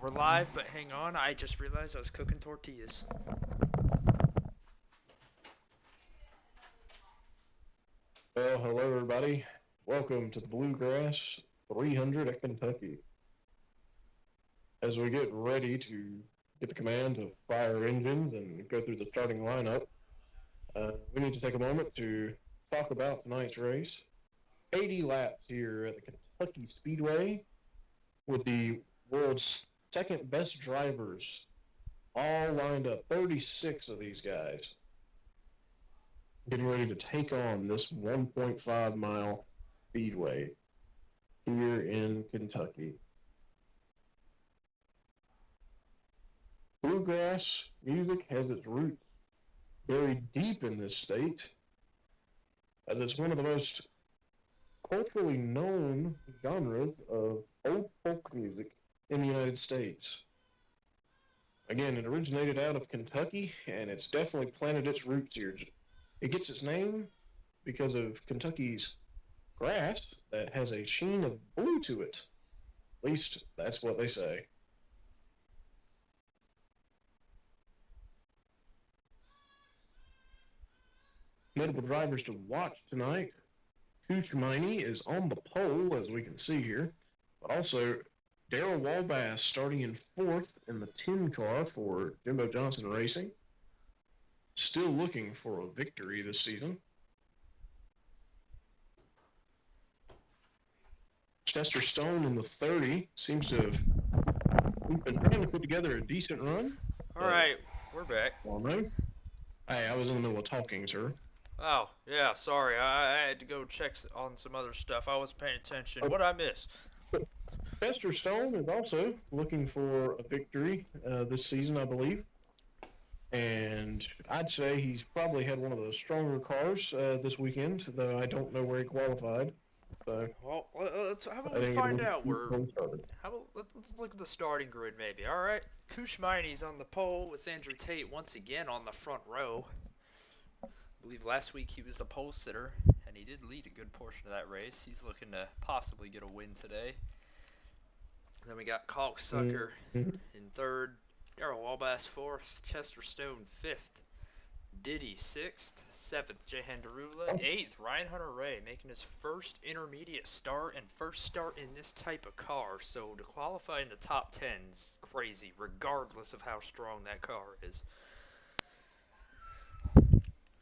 We're live, but hang on. I just realized I was cooking tortillas. Well, hello everybody. Welcome to the Bluegrass 300 at Kentucky. As we get ready to get the command to fire engines and go through the starting lineup, we need to take a moment to talk about tonight's race. 80 laps here at the Kentucky Speedway with the world's second best drivers all lined up. 36 of these guys getting ready to take on this 1.5 mile speedway here in Kentucky. Bluegrass music has its roots buried deep in this state, as it's one of the most culturally known genres of old folk music in the United States. Again, it originated out of Kentucky, and it's definitely planted its roots here. It gets its name because of Kentucky's grass that has a sheen of blue to it. At least that's what they say. Notable drivers to watch tonight. Kuchmini is on the pole, as we can see here, but also Darrell Walbass starting in fourth in the 10 car for Jimbo Johnson Racing. Still looking for a victory this season. Chester Stone in the 30 seems to have been trying to put together a decent run. All right, we're back. Well, no. Hey, I was in the middle of talking, sir. Oh, yeah, sorry. I had to go check on some other stuff. I wasn't paying attention. What'd I miss? Chester Stone is also looking for a victory this season, I believe. And I'd say he's probably had one of the stronger cars this weekend, though I don't know where he qualified. So, well, how about we find out? Let's look at the starting grid, maybe. All right, Kuchmini's on the pole with Andrew Tate once again on the front row. I believe last week he was the pole sitter, and he did lead a good portion of that race. He's looking to possibly get a win today. Then we got Kalk Sucker in third, Darrell Walbass fourth, Chester Stone fifth, Diddy sixth, seventh, Jahan Darula, eighth, Ryan Hunter-Reay making his first intermediate start and first start in this type of car. So to qualify in the top 10 is crazy, regardless of how strong that car is.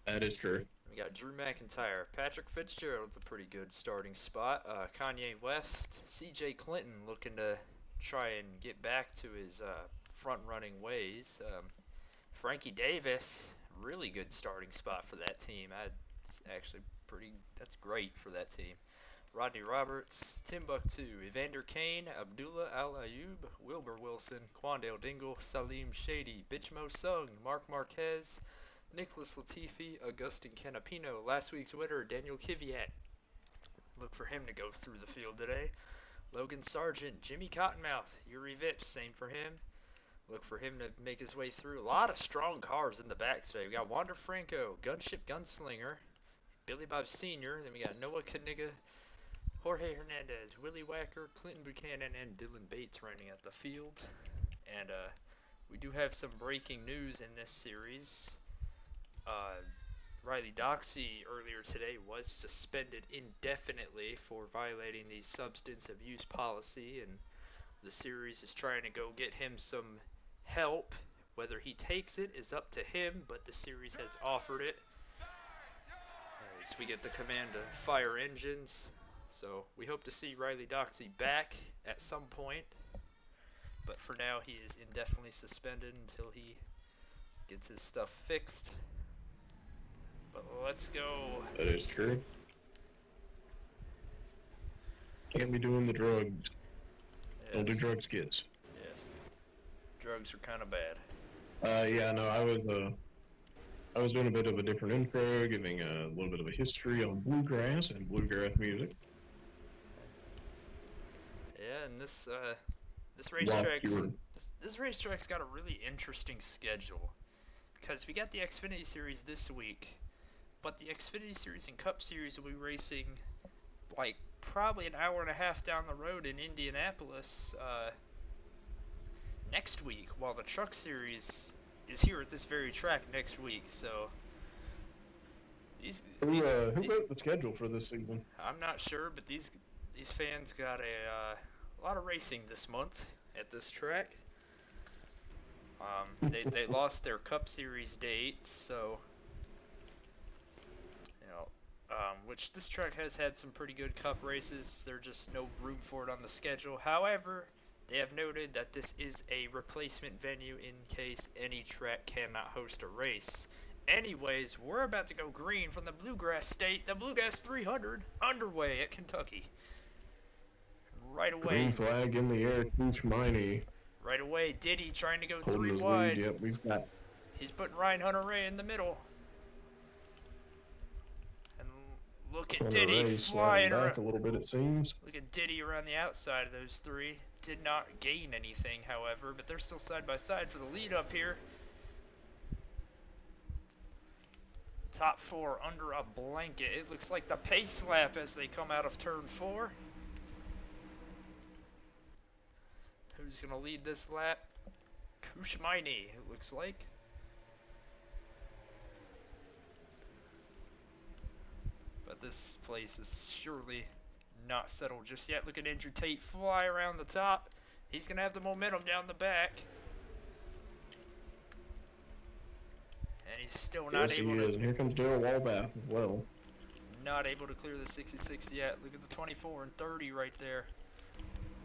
That is true. We got Drew McIntyre. Patrick Fitzgerald's a pretty good starting spot. Kanye West, CJ Clinton looking to try and get back to his front-running ways. Frankie Davis, really good starting spot for that team. That's great for that team. Rodney Roberts, Timbuktu, Evander Kane, Abdullah Al-Ayub, Wilbur Wilson, Quandale Dingle, Salim Shady, Bitchmo Sung, Mark Marquez, Nicholas Latifi, Augustin Canapino, last week's winner, Daniel Kvyat. Look for him to go through the field today. Logan Sargent, Jimmy Cottonmouth, Yuri Vips, same for him. Look for him to make his way through. A lot of strong cars in the back today. We got Wander Franco, Gunship Gunslinger, Billy Bob Sr., then we got Noah Kaniga, Jorge Hernandez, Willie Wacker, Clinton Buchanan, and Dylan Bates running at the field. And we do have some breaking news in this series. Riley Doxey earlier today was suspended indefinitely for violating the substance abuse policy, and the series is trying to go get him some help. Whether he takes it is up to him, but the series has offered it as we get the command to fire engines. So we hope to see Riley Doxey back at some point, but for now he is indefinitely suspended until he gets his stuff fixed. But let's go. That is true. Can't be doing the drugs. Yes. Don't do drugs, kids. Yes. Drugs are kind of bad. Yeah, no, I was doing a bit of a different intro, giving a little bit of a history on bluegrass and bluegrass music. Yeah, and this racetrack's got a really interesting schedule, because we got the Xfinity Series this week, but the Xfinity Series and Cup Series will be racing like probably an hour and a half down the road in Indianapolis next week, while the Truck Series is here at this very track next week. So Who these wrote the schedule for this season? I'm not sure, but these fans got a lot of racing this month at this track. They lost their Cup Series dates, so which this track has had some pretty good Cup races. There's just no room for it on the schedule. However, they have noted that this is a replacement venue in case any track cannot host a race. Anyways, we're about to go green from the Bluegrass State. The Bluegrass 300 underway at Kentucky. Right away. Green flag in the air, Kushmini. Right away, Diddy trying to go Holding 3 his wide. lead. Yep, we've got. He's putting Ryan Hunter-Reay in the middle. And look at Diddy flying back around. a little bit, it seems. Look at Diddy around the outside of those three. Did not gain anything, however, but they're still side by side for the lead up here. Top 4 under a blanket. It looks like the pace lap as they come out of turn 4. Who's going to lead this lap? Kushmini, it looks like. But this place is surely not settled just yet. Look at Andrew Tate fly around the top. He's going to have the momentum down the back. And he's still not able to... And here comes Darrell Walbath as well. Not able to clear the 66 yet. Look at the 24 and 30 right there.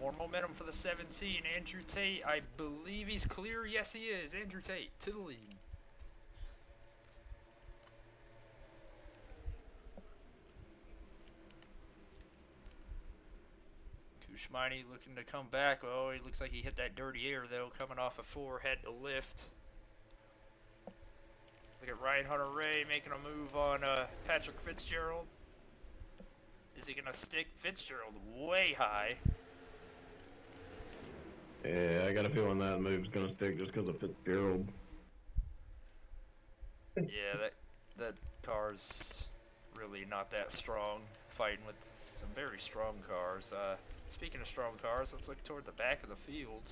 More momentum for the 17. Andrew Tate, I believe he's clear. Yes, he is. Andrew Tate to the lead. Kushmini looking to come back. Oh, he looks like he hit that dirty air, though, coming off a 4, had to lift. Look at Ryan Hunter-Reay making a move on Patrick Fitzgerald. Is he going to stick Fitzgerald way high? Yeah, I got a feeling that move's going to stick just because of Fitzgerald. Yeah, that car's really not that strong, fighting with some very strong cars. Speaking of strong cars, let's look toward the back of the field.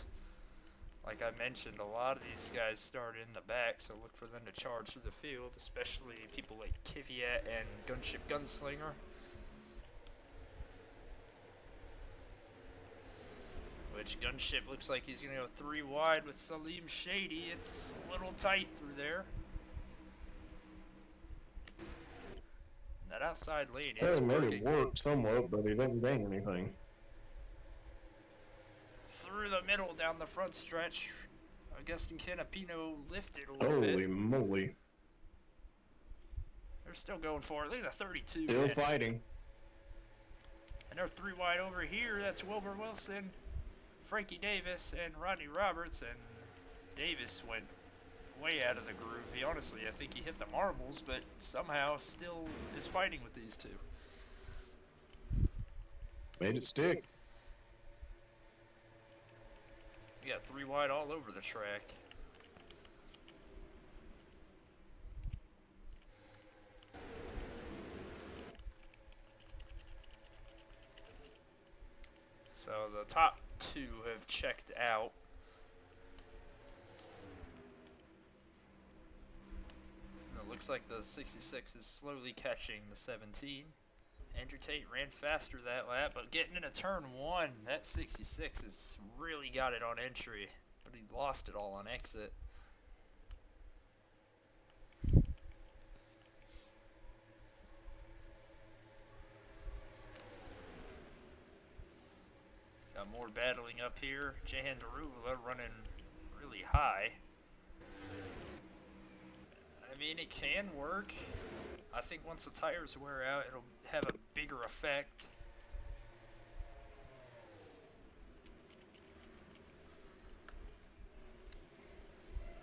Like I mentioned, a lot of these guys start in the back, so look for them to charge through the field, especially people like Kvyat and Gunship Gunslinger. Which Gunship looks like he's going to go 3 wide with Salim Shady. It's a little tight through there. That outside lane is He made working. it work somewhat, but he didn't gain anything. Through the middle down the front stretch. Augustin Canapino lifted a little bit. Holy moly. They're still going for it. Look at the 32. Still fighting. And they're 3 wide over here. That's Wilbur Wilson, Frankie Davis, and Rodney Roberts. And Davis went way out of the groove. Honestly, I think he hit the marbles, but somehow still is fighting with these two. Made it stick. You got 3 wide all over the track. So the top 2 have checked out. And it looks like the 66 is slowly catching the 17. Andrew Tate ran faster that lap, but getting into turn 1, that 66 has really got it on entry, but he lost it all on exit. Got more battling up here. Jahan Darula running really high. I mean, it can work. I think once the tires wear out, it'll have a bigger effect.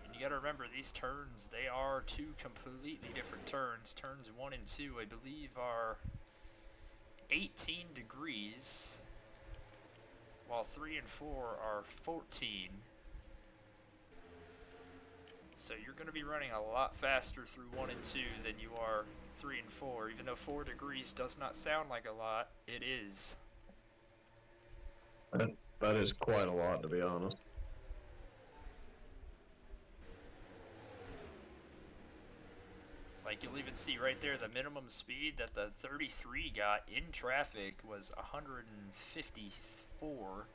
And you gotta remember, these turns, they are 2 completely different turns. Turns 1 and 2, I believe, are 18 degrees, while 3 and 4 are 14. So you're going to be running a lot faster through 1 and 2 than you are 3 and 4. Even though 4 degrees does not sound like a lot, it is. That is quite a lot, to be honest. Like, you'll even see right there the minimum speed that the 33 got in traffic was 154.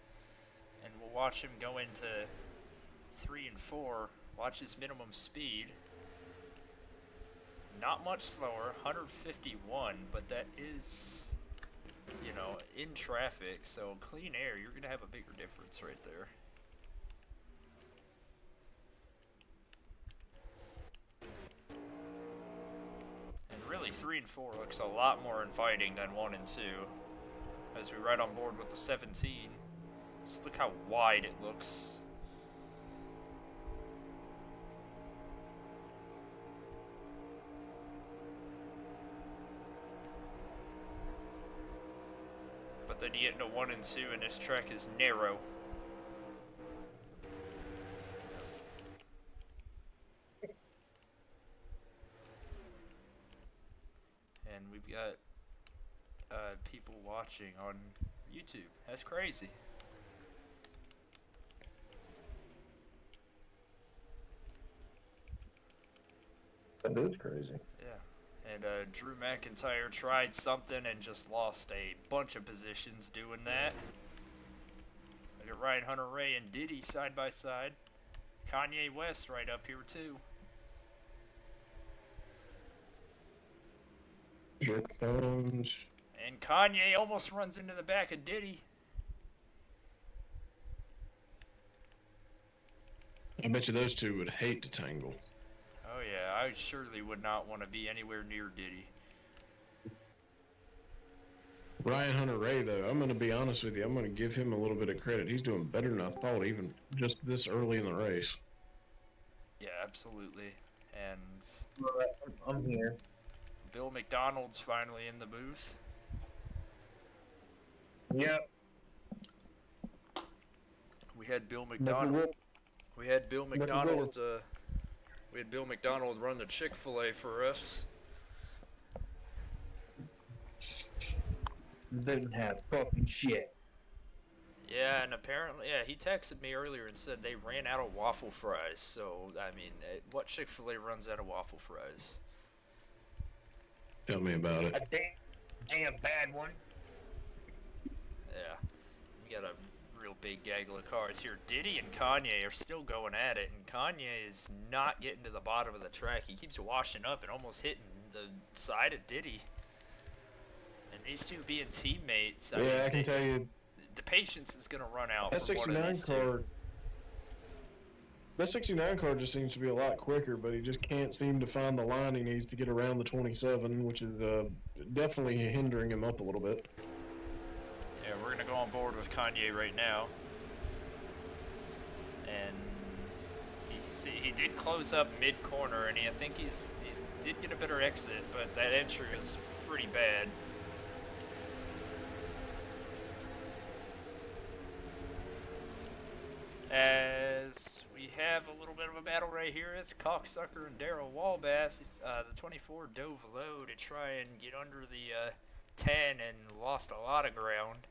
And we'll watch him go into 3 and 4. Watch his minimum speed. Not much slower, 151, but that is, you know, in traffic. So clean air, you're going to have a bigger difference right there. And really, 3 and 4 looks a lot more inviting than 1 and 2. As we ride on board with the 17. Just look how wide it looks. But then you get into 1 and 2 and this track is narrow. And we've got people watching on YouTube. That's crazy. That is crazy. Yeah. And Drew McIntyre tried something and just lost a bunch of positions doing that. Look at Ryan Hunter-Reay and Diddy side by side. Kanye West right up here too. Here comes. And Kanye almost runs into the back of Diddy. I bet you those two would hate to tangle. Oh yeah, I surely would not want to be anywhere near Diddy. Ryan Hunter-Reay, though, I'm going to be honest with you. I'm going to give him a little bit of credit. He's doing better than I thought, even just this early in the race. Yeah, absolutely. And I'm here. Bill McDonald's finally in the booth. Yep. We had Bill McDonald. We had Bill McDonald. We had Bill McDonald run the Chick-fil-A for us. Didn't have fucking shit. Yeah, and apparently, yeah, he texted me earlier and said they ran out of waffle fries. So, I mean, what Chick-fil-A runs out of waffle fries? Tell me about it. A damn bad one. Yeah, we got a real big gaggle of cars here. Diddy and Kanye are still going at it, and Kanye is not getting to the bottom of the track. He keeps washing up and almost hitting the side of Diddy. And these two being teammates, I can tell you, the patience is going to run out that for one of 69 these two. car. That 69 car just seems to be a lot quicker, but he just can't seem to find the line he needs to get around the 27, which is definitely hindering him up a little bit. Yeah, we're gonna go on board with Kanye right now, and he did close up mid corner, and I think he's did get a better exit, but that entry is pretty bad. As we have a little bit of a battle right here, it's Cocksucker and Daryl Walbass. The 24 dove low to try and get under the 10 and lost a lot of ground.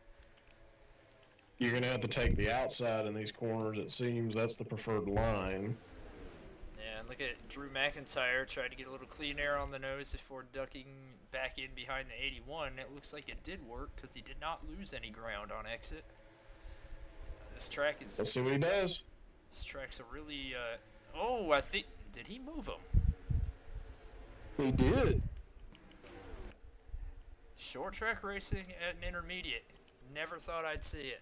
You're going to have to take the outside in these corners, it seems. That's the preferred line. Yeah, and look at Drew McIntyre tried to get a little clean air on the nose before ducking back in behind the 81. It looks like it did work because he did not lose any ground on exit. This track is... Let's see what he does. This track's a really, oh, I think... Did he move him? He did. Short track racing at an intermediate. Never thought I'd see it.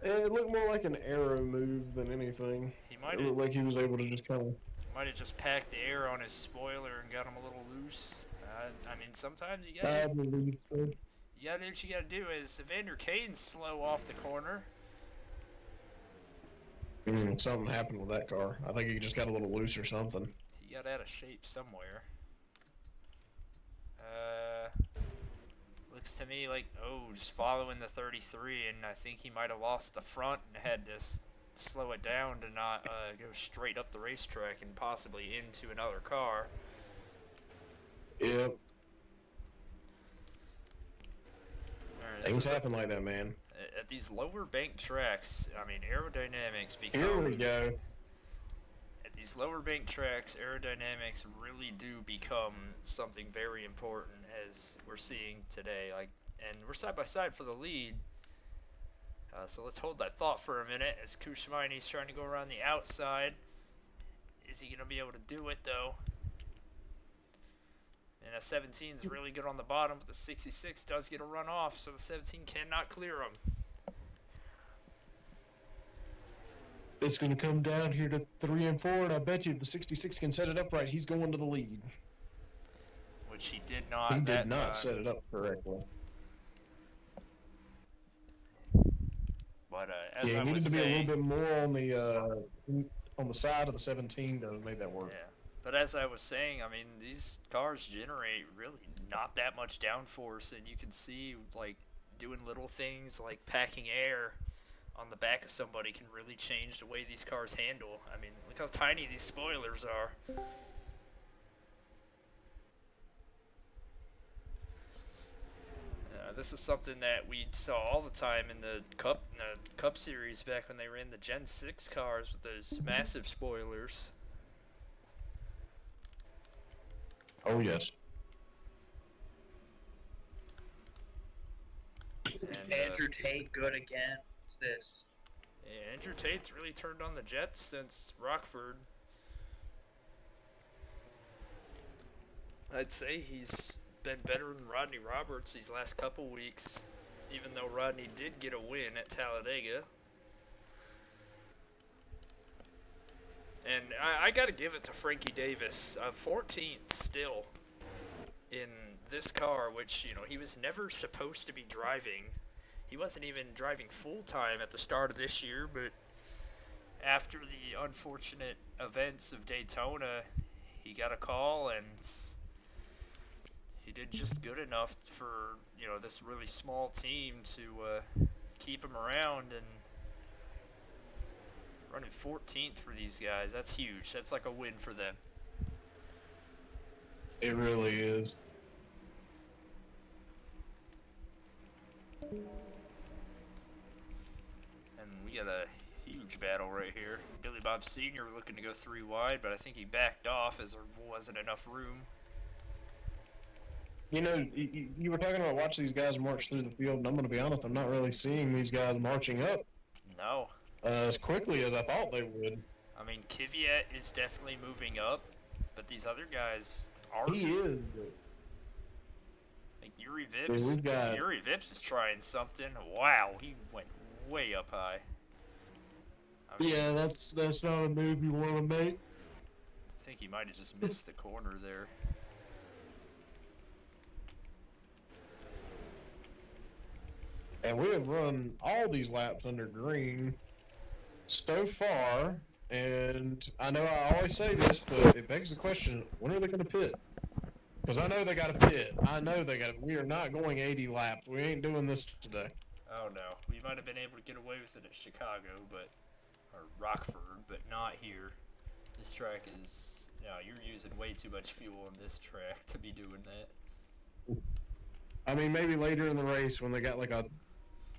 It looked more like an arrow move than anything. It looked like he was able to just kind of... Might have just packed the air on his spoiler and got him a little loose. I mean, sometimes you gotta do what you gotta do. Is Evander Kane's slow off the corner. Something happened with that car. I think he just got a little loose or something. He got out of shape somewhere. Looks to me like, just following the 33, and I think he might have lost the front and had to slow it down to not go straight up the racetrack and possibly into another car. Yep. Right, Things happen like that, man. At these lower bank tracks, I mean, aerodynamics become... Here we go. these lower bank tracks, aerodynamics really do become something very important, as we're seeing today. And we're side by side for the lead. So let's hold that thought for a minute as Kushmaini's trying to go around the outside. Is he going to be able to do it, though? And a 17 is really good on the bottom, but the 66 does get a run off, so the 17 cannot clear him. It's going to come down here to 3 and 4, and I bet you if the 66 can set it up right, he's going to the lead. Which he did not. He did that not time. set it up correctly. But as Yeah, I he needed was to be saying, a little bit more on the side of the 17 to have made that work. Yeah, but as I was saying, I mean, these cars generate really not that much downforce, and you can see, like, doing little things like packing air on the back of somebody can really change the way these cars handle. I mean, look how tiny these spoilers are. This is something that we saw all the time in the Cup Series back when they ran the Gen 6 cars with those massive spoilers. Oh, yes. And, Andrew Tate good again. What's this? Yeah, Andrew Tate's really turned on the Jets since Rockford. I'd say he's been better than Rodney Roberts these last couple weeks, even though Rodney did get a win at Talladega. And I got to give it to Frankie Davis, 14th still in this car, which, you know, he was never supposed to be driving. He wasn't even driving full-time at the start of this year, but after the unfortunate events of Daytona, he got a call, and he did just good enough for, you know, this really small team to keep him around. And running 14th for these guys, that's huge. That's like a win for them. It really is. And we got a huge battle right here. Billy Bob Sr. looking to go 3 wide, but I think he backed off as there wasn't enough room. You know, you were talking about watching these guys march through the field, and I'm going to be honest, I'm not really seeing these guys marching up No. as quickly as I thought they would. I mean, Kvyat is definitely moving up, but these other guys aren't. He is. Like Yuri Yeah, Vips. we've got- Yuri Vips is trying something. Wow, he went way up high. I mean, Yeah, that's not a move you want to make. I think he might have just missed the corner there. And we have run all these laps under green so far, and I know I always say this, but it begs the question, when are they going to pit? Because I know they got to pit. I know they got to. We are not going 80 laps. We ain't doing this today. Oh no, we might have been able to get away with it at Chicago, or Rockford, but not here. This track is, you're using way too much fuel on this track to be doing that. I mean, maybe later in the race when they got like a,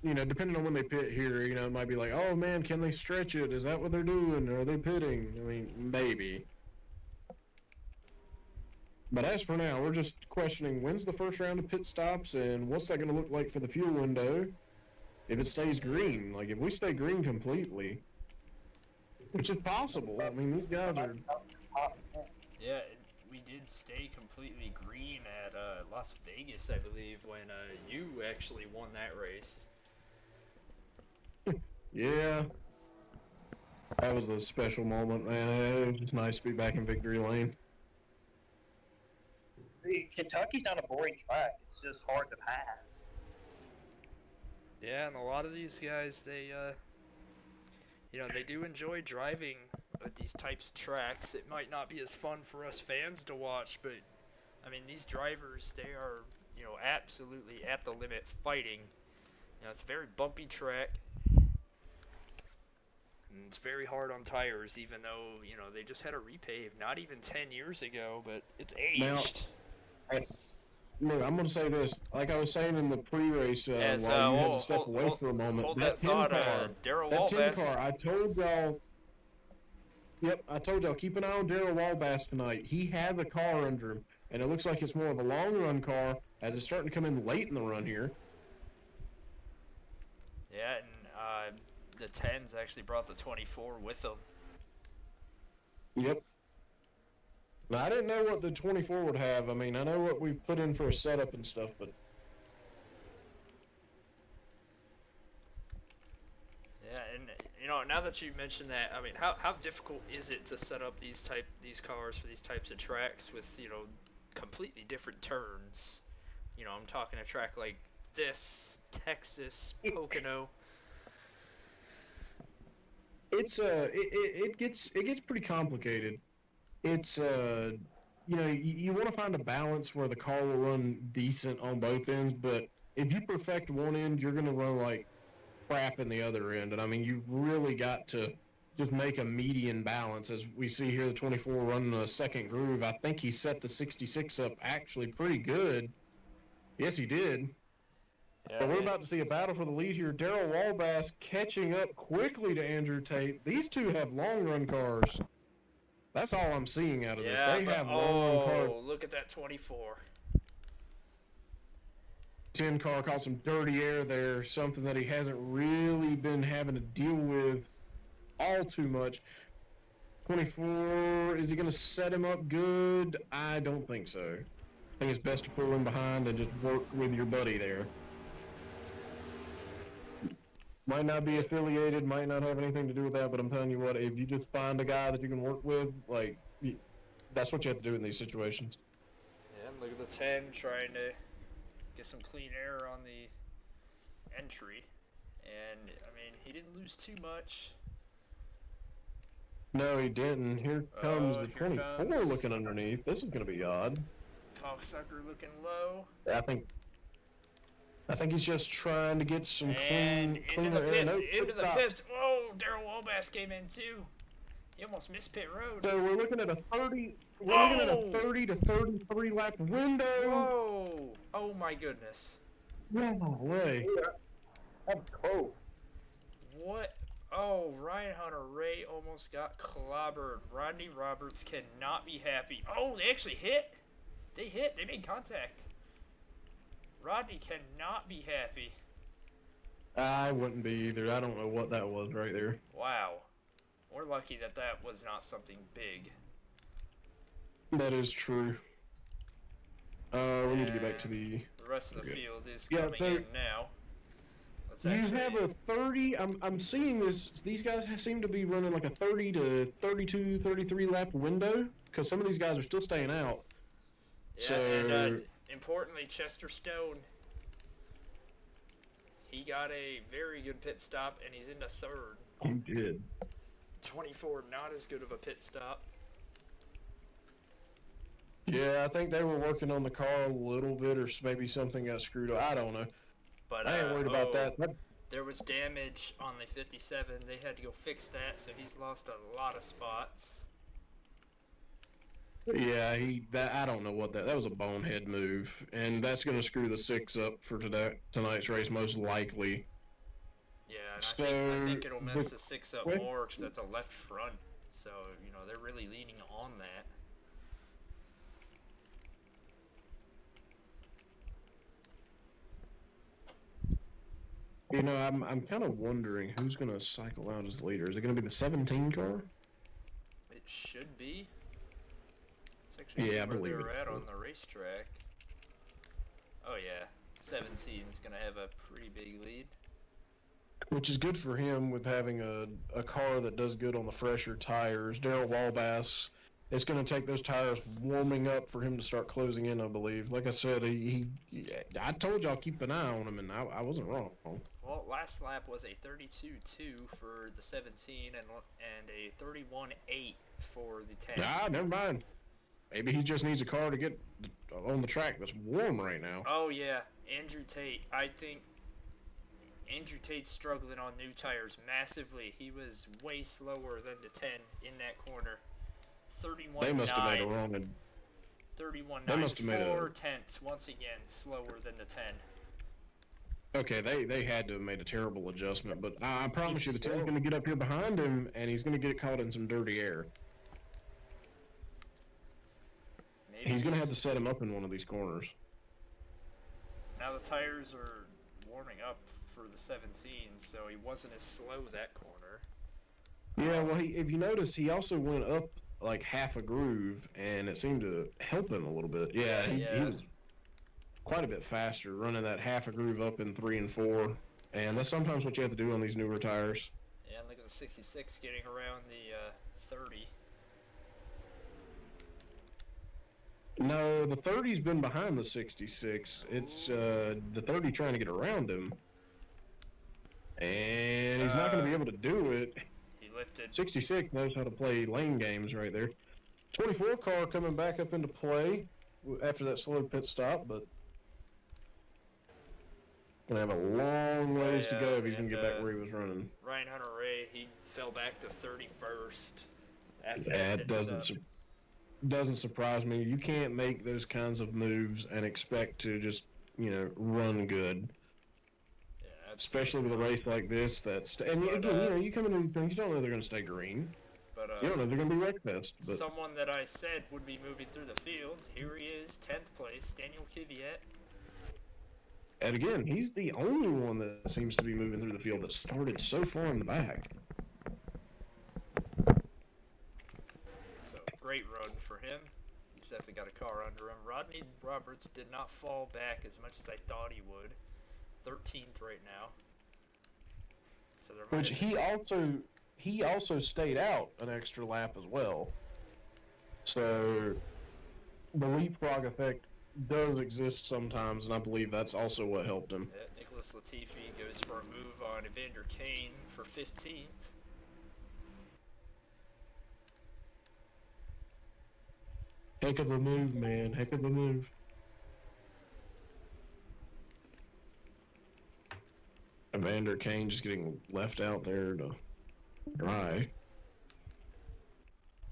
depending on when they pit here, it might be like, oh man, can they stretch it? Is that what they're doing? Are they pitting? I mean, maybe. But as for now, we're just questioning when's the first round of pit stops and what's that going to look like for the fuel window if it stays green. Like, if we stay green completely, which is possible. I mean, these guys are... Yeah, we did stay completely green at Las Vegas, I believe, when you actually won that race. Yeah. That was a special moment, man. It was nice to be back in victory lane. Kentucky's not a boring track. It's just hard to pass. Yeah, and a lot of these guys, they do enjoy driving at these types of tracks. It might not be as fun for us fans to watch, but, I mean, these drivers, they are, absolutely at the limit fighting. It's a very bumpy track. And it's very hard on tires, even though, they just had a repave not even 10 years ago, but it's aged. Look, I'm going to say this. Like I was saying in the pre-race, while you had to step away for a moment. Hold that that thought, car, Darrell that 10 Waltz. car, I told y'all Yep, I told y'all, keep an eye on Daryl Walbass tonight. He has a car under him, and it looks like it's more of a long run car as it's starting to come in late in the run here. Yeah, and the 10s actually brought the 24 with them. Yep. Now, I didn't know what the 24 would have. I mean, I know what we've put in for a setup and stuff, but Yeah, and you know, now that you mentioned that, I mean, how difficult is it to set up these cars for these types of tracks with, you know, completely different turns? You know, I'm talking a track like this, Texas, Pocono. it gets pretty complicated. It's you know, you want to find a balance where the car will run decent on both ends, but if you perfect one end, you're gonna run like crap in the other end. And I mean, you really got to just make a median balance. As we see here, the 24 running a second groove. I think he set the 66 up actually pretty good. Yes, he did. Yeah, But we're about to see a battle for the lead here. Daryl Walbass catching up quickly to Andrew Tate. These two have long run cars. That's all I'm seeing out of this. yeah, They but have long run cars. look at that 24. 10 car caught some dirty air there, something that he hasn't really been having to deal with all too much. 24, is he going to set him up good? I don't think so. I think it's best to pull him behind and just work with your buddy there. Might not be affiliated, might not have anything to do with that, but I'm telling you what, if you just find a guy that you can work with, like, that's what you have to do in these situations. Yeah, and look at the 10 trying to get some clean air on the entry. And, I mean, he didn't lose too much. No, he didn't. Here comes the Here 24 comes looking underneath. This is going to be odd. Cocksucker looking low. I think he's just trying to get some And into cleaner the air. pits, Nope, into the stops. pits. Whoa, Daryl Walbass came in too. He almost missed pit road. So we're looking at a 30. We're Whoa! looking at a 30 to 33 lap window. Whoa! Oh my goodness. Way. I'm close. What? Oh, Ryan Hunter Ray almost got clobbered. Rodney Roberts cannot be happy. Oh, they actually hit. They hit. They made contact. Rodney cannot be happy. I wouldn't be either. I don't know what that was right there. Wow. We're lucky that that was not something big. That is true. We need to get back to the rest of the Okay. field is Yeah, coming so in now. Let's you actually, have a 30. I'm seeing this. These guys seem to be running like a 30 to 32, 33 lap window because some of these guys are still staying out. yeah, So and importantly, Chester Stone. He got a very good pit stop, and he's into third. he did. 24, not as good of a pit stop. Yeah, I think they were working on the car a little bit, or maybe something got screwed up. I don't know. But I ain't worried about that. There was damage on the 57. They had to go fix that, so he's lost a lot of spots. Yeah, I don't know what that was a bonehead move, and that's going to screw the 6 up for tonight's race most likely. Yeah, and So, I think it'll mess the the 6 up question- more because that's a left front. So, you know, they're really leaning on that. You know, I'm kind of wondering who's going to cycle out as leader. Is it going to be the 17 car? It should be. It's actually Yeah, I where believe they're it. at on the racetrack. Oh yeah, 17 is gonna have a pretty big lead. Which is good for him with having a car that does good on the fresher tires. Daryl Walbass, it's going to take those tires warming up for him to start closing in, I believe. Like I said, I told y'all keep an eye on him, and I wasn't wrong. Well, last lap was a 32.2 for the 17 and a 31.8 for the 10. Ah, never mind. Maybe he just needs a car to get on the track that's warm right now. Oh yeah, Andrew Tate. I think Andrew Tate's struggling on new tires massively. He was way slower than the 10 in that corner. 31.9. They must have made a wrong. 31.9. They must have made 4 tenths once again slower than the 10. Okay, they had to have made a terrible adjustment, but I promise you, the team's slow. going to get up here behind him, and he's going to get caught in some dirty air. Maybe He's going to have to set him up in one of these corners. Now the tires are warming up for the 17, so he wasn't as slow that corner. Yeah, well, if you noticed, he also went up like half a groove, and it seemed to help him a little bit. Yeah, he was quite a bit faster running that half a groove up in 3 and 4, and that's sometimes what you have to do on these newer tires. Yeah, and look at the 66 getting around the 30. No, the 30's been behind the 66. It's the 30 trying to get around him, and he's not going to be able to do it. He lifted. 66 knows how to play lane games right there. 24 car coming back up into play after that slow pit stop, but gonna have a long ways to go if he's gonna get back where he was running. Ryan Hunter-Ray, he fell back to 31st after that that doesn't surprise me. You can't make those kinds of moves and expect to just, run good. Yeah, especially with a race like this. Again, you come into these things, you don't know they're gonna stay green. But you don't know they're gonna be wreck fest. But someone that I said would be moving through the field, here he is, 10th place, Daniel Kvyat. And again, he's the only one that seems to be moving through the field that started so far in the back. So, great run for him. He's definitely got a car under him. Rodney Roberts did not fall back as much as I thought he would. 13th right now. So which he also stayed out an extra lap as well. So the leapfrog effect does exist sometimes, and I believe that's also what helped him. Yeah, Nicholas Latifi goes for a move on Evander Kane for 15th. Heck of a move, man. Heck of a move. Evander Kane just getting left out there to dry.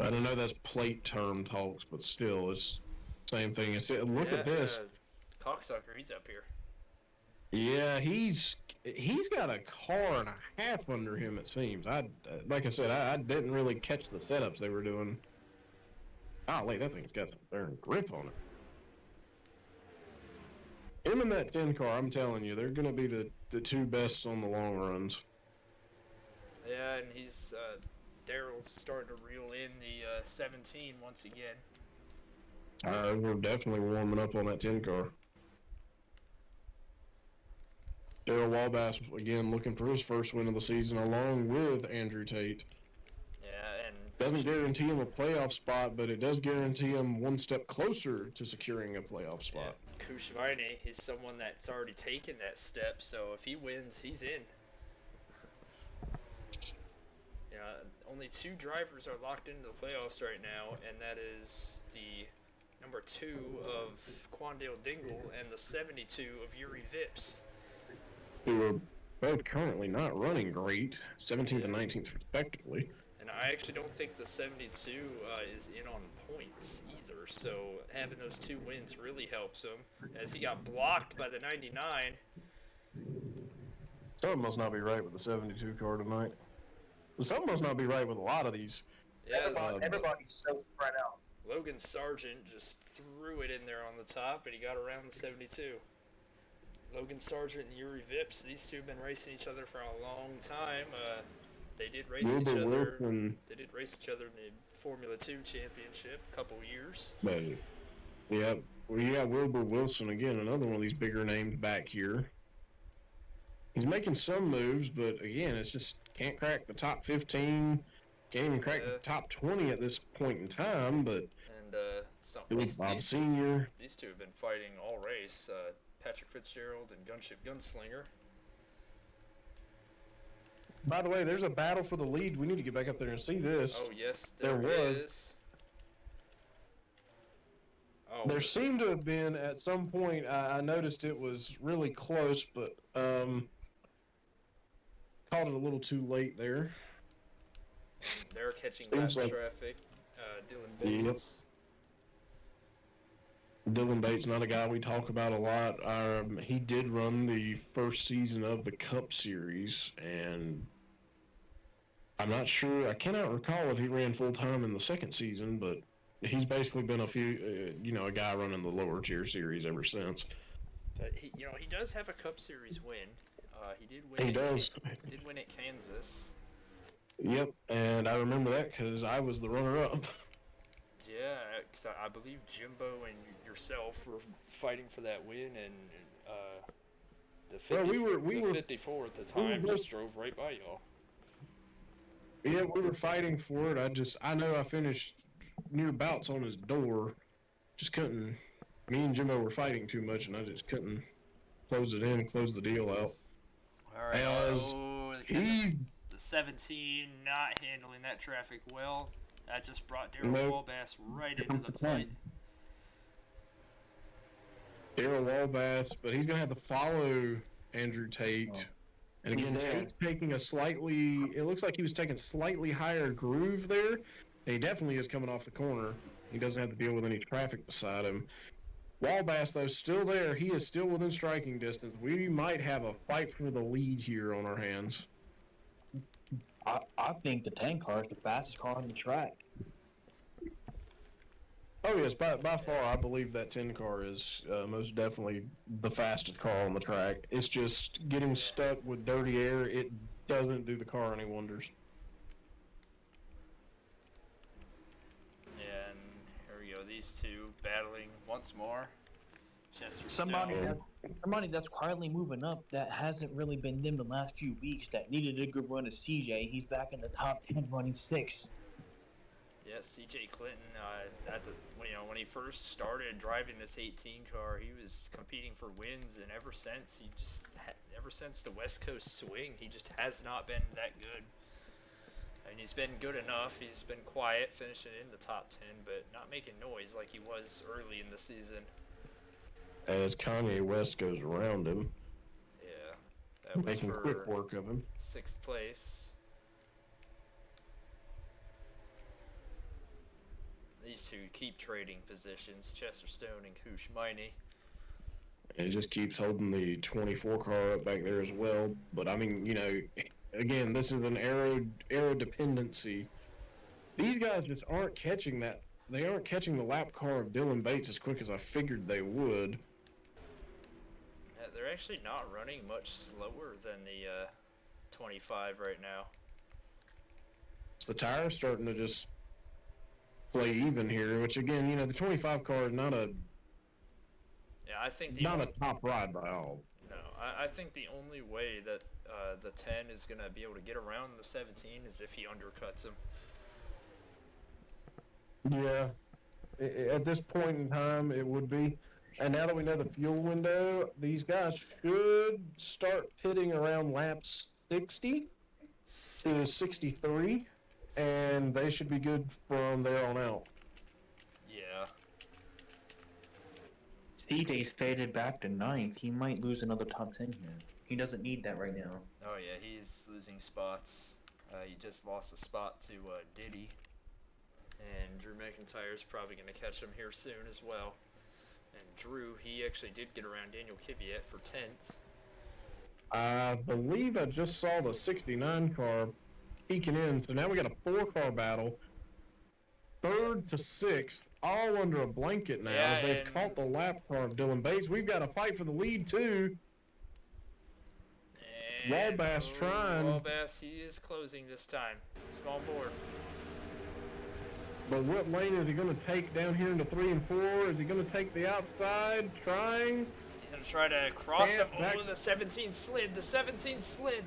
I don't know that's plate term talks, but still, it's same thing. Look at this. Cocksucker, he's up here. Yeah, he's got a car and a half under him. It seems. Like I said, I didn't really catch the setups they were doing. Oh, wait, that thing's got some darn grip on it. Him and that 10 car, I'm telling you, they're going to be the two best on the long runs. Yeah, and he's Daryl's starting to reel in the 17 once again. We're definitely warming up on that 10 car. Daryl Wabass, again, looking for his first win of the season along with Andrew Tate. Yeah, and doesn't guarantee him a playoff spot, but it does guarantee him one step closer to securing a playoff spot. Yeah. Kushvaine, he's someone that's already taken that step, so if he wins, he's in. Only 2 drivers are locked into the playoffs right now, and that is the number 2 of Quandale Dingle and the 72 of Yuri Vips. Who are both currently not running great, 17th and 19th respectively. And I actually don't think the 72 is in on points either, so having those 2 wins really helps him, as he got blocked by the 99. Something must not be right with the 72 car tonight. Something must not be right with a lot of these. Yeah, everybody's so spread out. Logan Sargent just threw it in there on the top, and he got around the 72. Logan Sargent and Yuri Vips, these two have been racing each other for a long time. They did race each other. They did race each other in the Formula 2 championship a couple years. But, yeah, you got Wilbur Wilson again, another one of these bigger names back here. He's making some moves, but again, it's just can't crack the top 15. Can't even crack the top 20 at this point in time. But Bob Senior. These two have been fighting all race. Patrick Fitzgerald and Gunship Gunslinger. By the way, there's a battle for the lead. We need to get back up there and see this. Oh yes, there is. Oh, there seemed to have been at some point. I noticed it was really close, but called it a little too late there. They're catching lap traffic. Dylan Bowles. Dylan Bates, not a guy we talk about a lot. He did run the first season of the Cup Series, and I'm not sure. I cannot recall if he ran full time in the second season, but he's basically been a guy running the lower tier series ever since. But he does have a Cup Series win. He did win. He does. Did win at Kansas. Yep, and I remember that because I was the runner-up. Yeah, because I believe Jimbo and yourself were fighting for that win, and the 54 at the time just drove right by y'all. Yeah, we were fighting for it. I know I finished near bouts on his door. Just couldn't. Me and Jimbo were fighting too much, and I just couldn't close the deal out. All right. The 17 not handling that traffic well. That just brought Darryl Walbass right into the fight. Darryl Walbass, but he's gonna have to follow Andrew Tate. And again, Tate's taking it looks like he was taking slightly higher groove there. And he definitely is coming off the corner. He doesn't have to deal with any traffic beside him. Walbass, though, still there. He is still within striking distance. We might have a fight for the lead here on our hands. I think the 10 car is the fastest car on the track. Oh, yes, by far, I believe that 10 car is most definitely the fastest car on the track. It's just getting stuck with dirty air. It doesn't do the car any wonders. Yeah, and here we go. These two battling once more. Chester Somebody that's quietly moving up that hasn't really been in the last few weeks that needed a good run is CJ. He's back in the top 10 running 6. Yeah, CJ Clinton, when he first started driving this 18 car, he was competing for wins, and ever since the West Coast swing, he just has not been that good. I mean, he's been good enough. He's been quiet, finishing in the top 10, but not making noise like he was early in the season. As Kanye West goes around him. Yeah, that was making quick work of him. 6th place. These two keep trading positions, Chester Stone and Koosh Miney. And he just keeps holding the 24 car up back there as well. But I mean, again, this is an aero dependency. These guys just aren't catching that. They aren't catching the lap car of Dylan Bates as quick as I figured they would. Yeah, they're actually not running much slower than the 25 right now. The tire's starting to just play even here, which again, the 25 car is not a top ride by all. No, I think the only way that the 10 is going to be able to get around the 17 is if he undercuts him. Yeah, at this point in time, it would be. And now that we know the fuel window, these guys should start pitting around lap 60 to 63, and they should be good from there on out. Yeah. CJ's faded back to 9th. He might lose another top 10 here. He doesn't need that right now. Oh yeah, he's losing spots. He just lost a spot to Diddy. And Drew McIntyre's probably going to catch him here soon as well. And Drew, he actually did get around Daniel Kvyat for 10th. I believe I just saw the 69 car peeking in. So now we got a 4-car battle. 3rd to 6th, all under a blanket now as they've caught the lap car of Dylan Bates. We've got a fight for the lead, too. Walbass trying. Walbass, he is closing this time. Small board. But what lane is he going to take down here into 3 and 4? Is he going to take the outside, trying? He's going to try to cross him. Oh, the 17 slid. The 17 slid.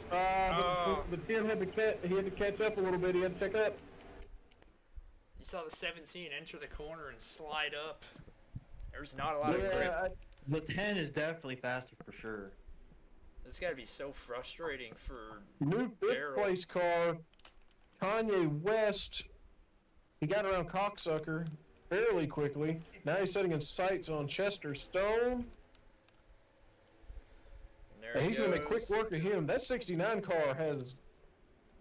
The 10 had to catch up a little bit. He had to check up. You saw the 17 enter the corner and slide up. There's not a lot of grip. The 10 is definitely faster for sure. This got to be so frustrating for New 5th place car, Kanye West. He got around Cocksucker fairly quickly. Now he's setting his sights on Chester Stone. And he's going to make quick work of him. That 69 car has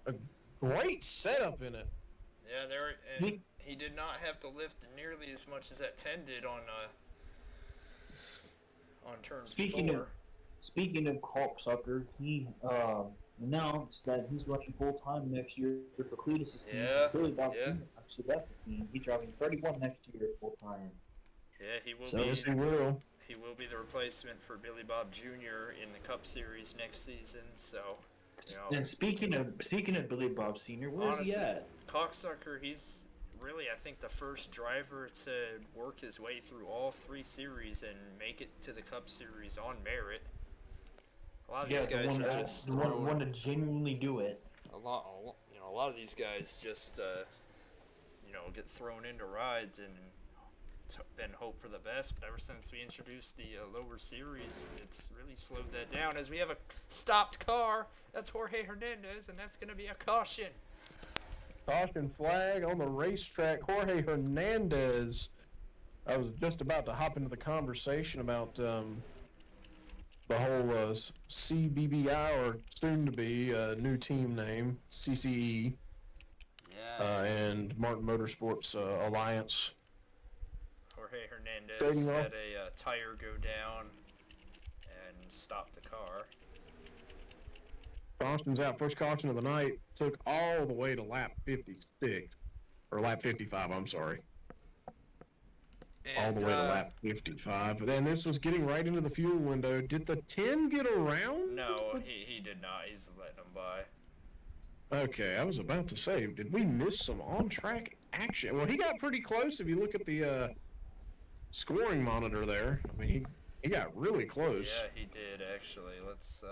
a great setup in it. Yeah, he did not have to lift nearly as much as that 10 did on turn Speaking 4. of speaking of cocksucker, he announced that he's running full time next year for Cletus's team. Yeah, Billy Bob yeah, Senior actually left the team. He's driving 31 next year full time. yeah. He will So be. Yes, he will. He will be the replacement for Billy Bob Jr. in the Cup Series next season. So, you know, and speaking of Billy Bob Senior, where's he honestly, at? Cocksucker, he's really, I think, the first driver to work his way through all 3 series and make it to the Cup Series on merit. A lot of Yeah, these the guys one are that just the one, thrown. one to genuinely do it. A lot of these guys just, get thrown into rides and then hope for the best. But ever since we introduced the lower series, it's really slowed that down. As we have a stopped car, that's Jorge Hernandez, and that's going to be a caution. Caution flag on the racetrack. Jorge Hernandez. I was just about to hop into the conversation about the whole CBBI, or soon to be new team name, CCE, Yeah, and Martin Motorsports Alliance. Jorge Hernandez Trading off. had a tire go down and stopped the car. Caution's out. First caution of the night. Took all the way to lap 56. Or lap 55, I'm sorry. And, All the way to lap 55. But then this was getting right into the fuel window. Did the 10 get around? No, he did not. He's letting them by. Okay, I was about to say, did we miss some on-track action? Well, he got pretty close if you look at the scoring monitor there. I mean, he got really close. Yeah, he did, actually. Let's,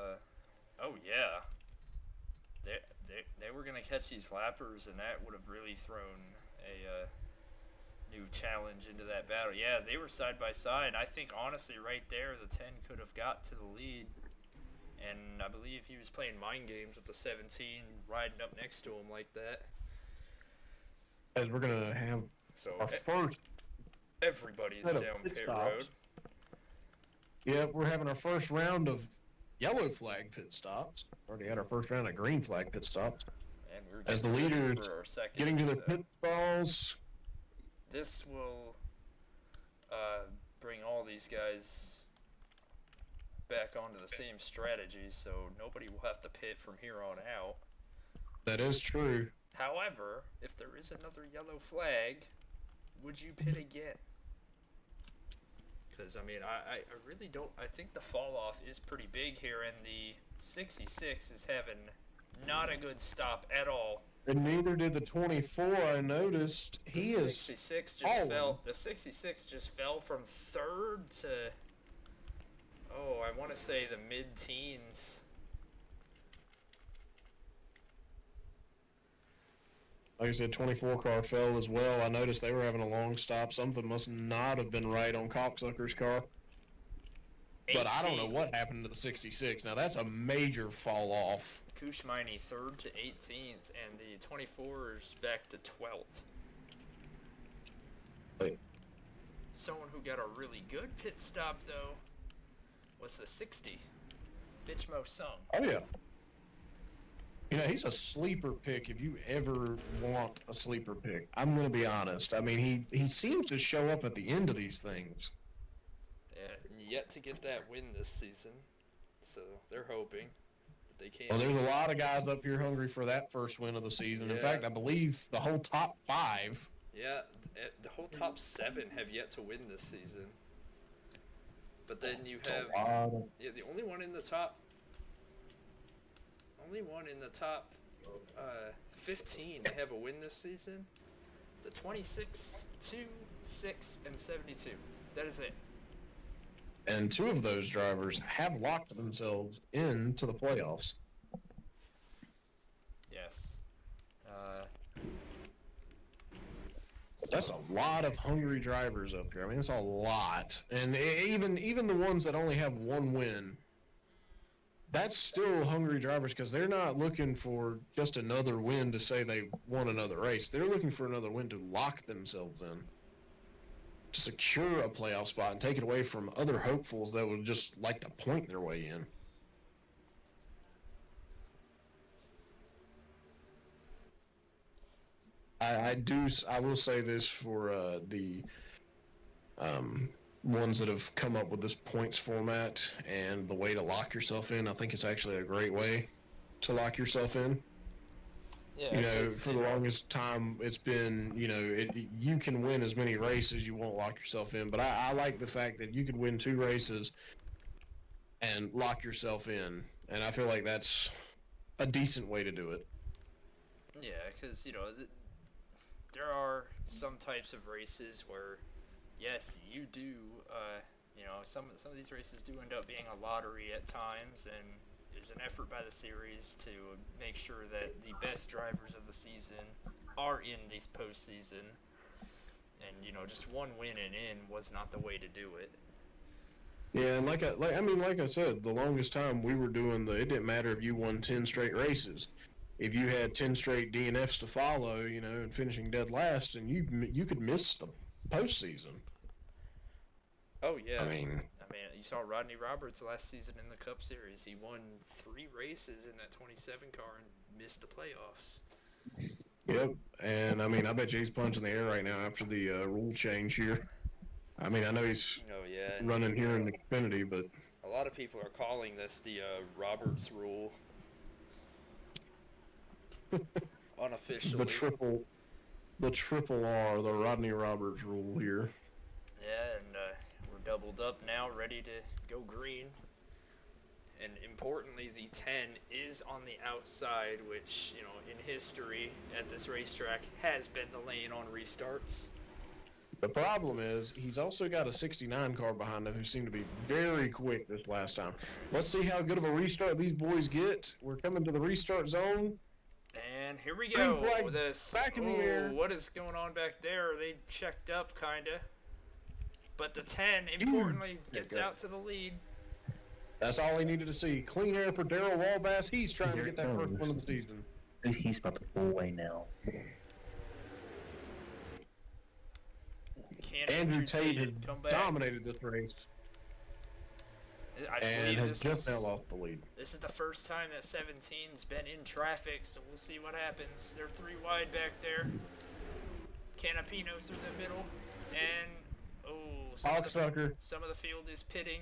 oh, yeah. They were going to catch these lappers, and that would have really thrown a new challenge into that battle. Yeah, they were side by side. I think, honestly, right there, the 10 could have got to the lead. And I believe he was playing mind games with the 17, riding up next to him like that. As we're going to have So our first... everybody's set of down pit pit stops. road. Yeah, we're having our first round of yellow flag pit stops. Already had our first round of green flag pit stops. And we're As the getting ready leader for our second, getting to the so pit stalls. this will bring all these guys back onto the same strategy, so nobody will have to pit from here on out. That is true. However, if there is another yellow flag, would you pit again? Because, I mean, I really don't... I think the fall off is pretty big here, and the 66 is having not a good stop at all. And neither did the 24, I noticed. He The is 66 just falling. fell. The 66 just fell from 3rd to... Oh, I want to say the mid-teens. Like I said, 24 car fell as well. I noticed they were having a long stop. Something must not have been right on Cocksucker's car. But I don't know 18th. what happened to the 66. Now, that's a major fall off. Kushmini 3rd to 18th, and the 24 is back to 12th. Wait. Someone who got a really good pit stop, though, was the 60. Bitch Mo Sung. Oh, yeah. You know, he's a sleeper pick if you ever want a sleeper pick. I'm going to be honest. I mean, he seems to show up at the end of these things. Yeah, yet to get that win this season, so they're hoping that they can. Well, there's a lot of guys up here hungry for that first win of the season. In Yeah. fact, I believe the whole top 5. Yeah, the whole top 7 have yet to win this season. But then you have the only one in the top 15 to have a win this season. The 26, 2, 6, and 72. That is it. And 2 of those drivers have locked themselves into the playoffs. Yes. That's a lot of hungry drivers up here. I mean, it's a lot. And even the ones that only have 1 win, that's still hungry drivers because they're not looking for just another win to say they won another race. They're looking for another win to lock themselves in, to secure a playoff spot and take it away from other hopefuls that would just like to point their way in. I will say this for the ones that have come up with this points format and the way to lock yourself in. I think it's actually a great way to lock yourself in. Yeah, You know, for the longest time, it's been, you know, you can win as many races, you won't lock yourself in. But I like the fact that you could win 2 races and lock yourself in. And I feel like that's a decent way to do it. Yeah, because, you know, there are some types of races where, yes, you do, you know, some of these races do end up being a lottery at times, and there's an effort by the series to make sure that the best drivers of the season are in this postseason. And, you know, just one win and in was not the way to do it. Yeah, and like I said, the longest time we were doing it didn't matter if you won 10 straight races. If you had 10 straight DNFs to follow, you know, and finishing dead last, and you could miss the postseason. Oh yeah. I mean, you saw Rodney Roberts last season in the Cup Series. He won 3 races in that 27 car and missed the playoffs. Yep, and I mean, I bet you he's punching the air right now after the rule change here. I mean, I know he's running here in the Xfinity, but a lot of people are calling this the Roberts rule. Unofficially. The triple R, the Rodney Roberts rule here. Yeah, and we're doubled up now, ready to go green. And importantly, the 10 is on the outside, which, you know, in history at this racetrack has been the lane on restarts. The problem is he's also got a 69 car behind him who seemed to be very quick this last time. Let's see how good of a restart these boys get. We're coming to the restart zone. And here we go. Back in the air. What is going on back there? They checked up, kinda. But the 10, importantly, gets out to the lead. That's all he needed to see. Clean air for Darrell Walbass. He's trying to get that first win of the season. He's about to pull away now. Andrew Tate has dominated this race. And has just now lost the lead. This is the first time that 17's been in traffic, so we'll see what happens. They're 3 wide back there. Canapino's through the middle, and some of the field is pitting.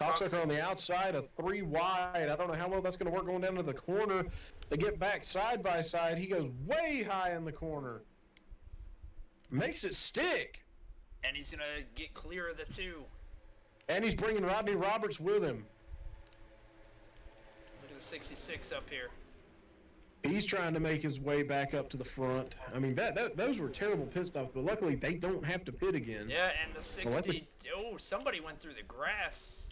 Cocksucker on the outside of 3 wide. I don't know how well that's going to work going down to the corner. They get back side by side. He goes way high in the corner. Makes it stick. And he's going to get clear of the 2. And he's bringing Rodney Roberts with him. Look at the 66 up here. He's trying to make his way back up to the front. I mean, those were terrible pit stops, but luckily they don't have to pit again. Yeah, and the 60... Oh, somebody went through the grass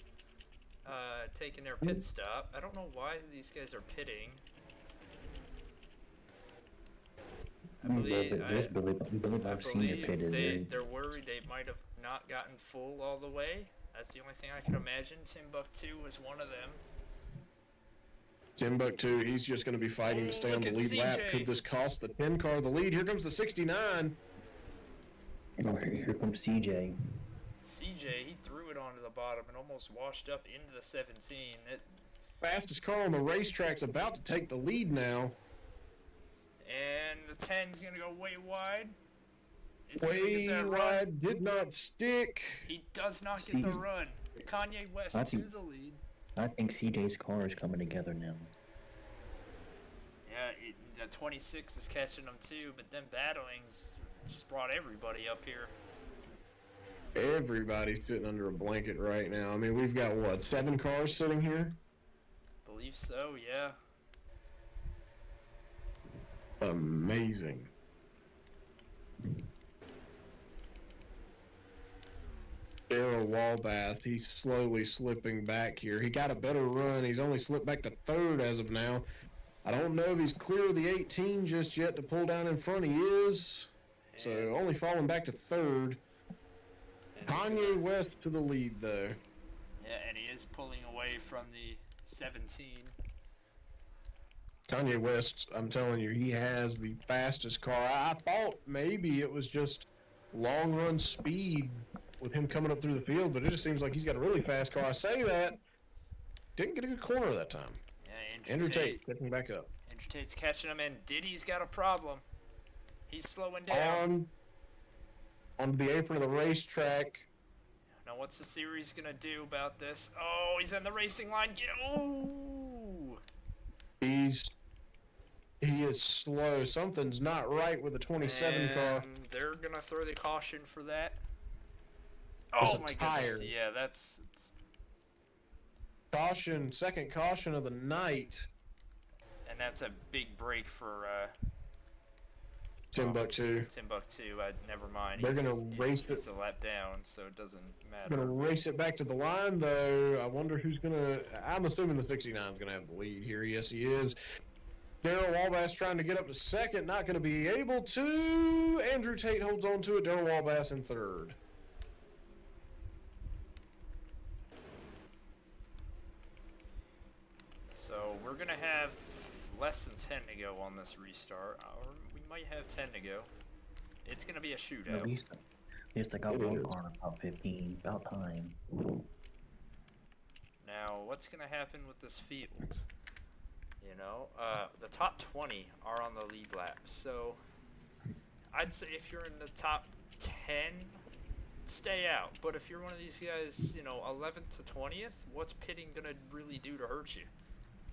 taking their pit stop. I don't know why these guys are pitting. I believe they're worried they might have not gotten full all the way. That's the only thing I can imagine. Timbuktu was one of them. Timbuktu, he's just going to be fighting to stay on the lead lap. Could this cost the 10 car the lead? Here comes the 69. Oh, here comes CJ. CJ, he threw it onto the bottom and almost washed up into the 17. Fastest car on the racetrack's about to take the lead now. And the 10's going to go way wide. Way wide, did not stick. He does not get the run. Kanye West to the lead. I think CJ's car is coming together now. Yeah, the 26 is catching them too, but them battlings just brought everybody up here. Everybody's sitting under a blanket right now. I mean, we've got, what, 7 cars sitting here? Believe so, yeah. Amazing. Darrell Walbass, he's slowly slipping back here. He got a better run. He's only slipped back to 3rd as of now. I don't know if he's clear of the 18 just yet to pull down in front. He is. So only falling back to 3rd. Kanye West to the lead, though. Yeah, and he is pulling away from the 17. Kanye West, I'm telling you, he has the fastest car. I thought maybe it was just long run speed with him coming up through the field, but it just seems like he's got a really fast car. I say that. Didn't get a good corner that time. Yeah, Andrew Tate picking back up. Andrew Tate's catching him, and Diddy's got a problem. He's slowing down. On the apron of the racetrack. Now, what's the series gonna do about this? Oh, he's in the racing line. Oh! He is slow. Something's not right with the 27 car. They're gonna throw the caution for that. It's Oh a my tire. goodness! Yeah, that's Caution, second caution of the night. and that's a big break for Timbuktu. Timbuktu. Never mind. They're gonna race He's a lap down, so it doesn't matter. Gonna race it back to the line though. I wonder who's gonna. I'm assuming the 69 is gonna have the lead here. Yes, he is. Darrell Walbass trying to get up to second, not going to be able to. Andrew Tate holds on to it. Darrell Walbass in third. So we're going to have less than 10 to go on this restart, or we might have 10 to go. It's going to be a shootout. At least I got one car in the top 15. About time. Now, what's going to happen with this field? You know, the top 20 are on the lead lap, so I'd say if you're in the top 10, stay out. But if you're one of these guys, you know, 11th to 20th, what's pitting gonna really do to hurt you?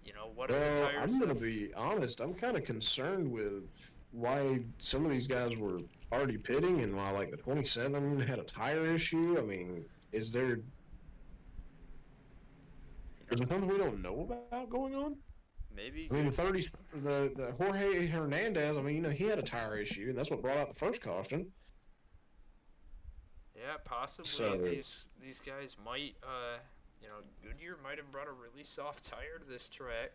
You know, what if the tires? I'm gonna be honest. I'm kind of concerned with why some of these guys were already pitting, and why like the 27 had a tire issue. I mean, is there something we don't know about going on? Maybe. I mean, the Jorge Hernandez. I mean, you know, he had a tire issue, and that's what brought out the first caution. Yeah, possibly. So, these guys might, you know, Goodyear might have brought a really soft tire to this track,